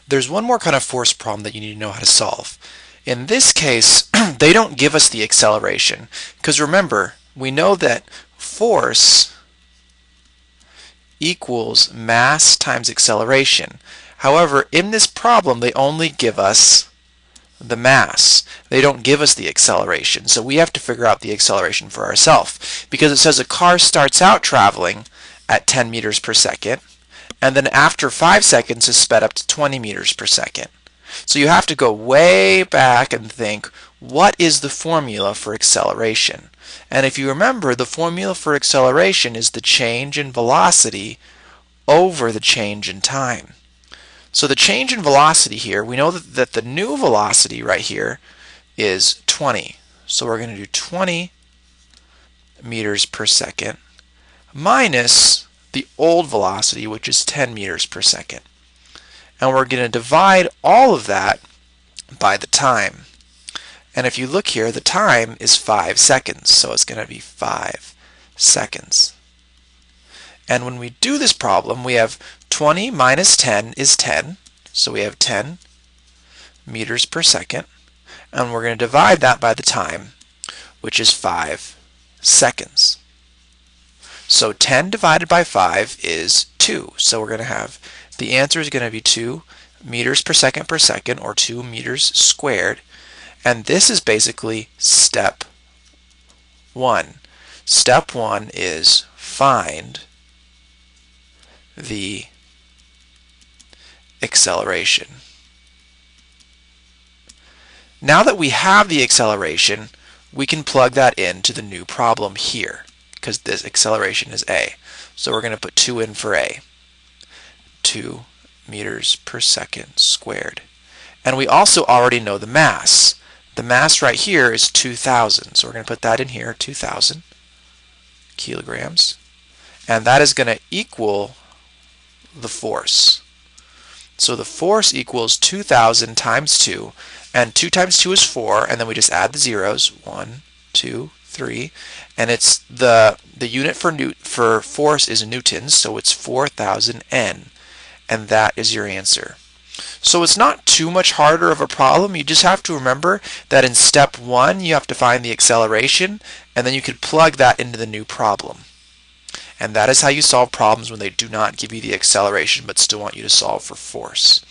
there's one more kind of force problem that you need to know how to solve. In this case, they don't give us the acceleration, because remember, we know that force equals mass times acceleration. However, in this problem, they only give us the mass. They don't give us the acceleration, so we have to figure out the acceleration for ourselves, because it says a car starts out traveling at 10 meters per second, and then after 5 seconds is sped up to 20 meters per second. So you have to go way back and think, what is the formula for acceleration? And if you remember, the formula for acceleration is the change in velocity over the change in time. So the change in velocity here, we know that the new velocity right here is 20. So we're going to do 20 meters per second minus the old velocity, which is 10 meters per second. And we're going to divide all of that by the time. And if you look here, the time is 5 seconds, so it's going to be 5 seconds. And when we do this problem, we have 20 minus 10 is 10, so we have 10 meters per second. And we're going to divide that by the time, which is 5 seconds. So 10 divided by 5 is 2. So we're going to have, the answer is going to be 2 meters per second, or 2 meters squared. And this is basically step 1. Step 1 is find the acceleration. Now that we have the acceleration, we can plug that into the new problem here, because this acceleration is a. So we're going to put 2 in for a. 2 meters per second squared. And we also already know the mass. The mass right here is 2,000. So we're going to put that in here, 2,000 kilograms. And that is going to equal the force. So the force equals 2,000 times 2. And 2 times 2 is 4. And then we just add the zeros. 1, 2, 3. And it's the unit for force is newtons. So it's 4,000 N. And that is your answer. So it's not too much harder of a problem. You just have to remember that in step 1 you have to find the acceleration, and then you can plug that into the new problem. And that is how you solve problems when they do not give you the acceleration but still want you to solve for force.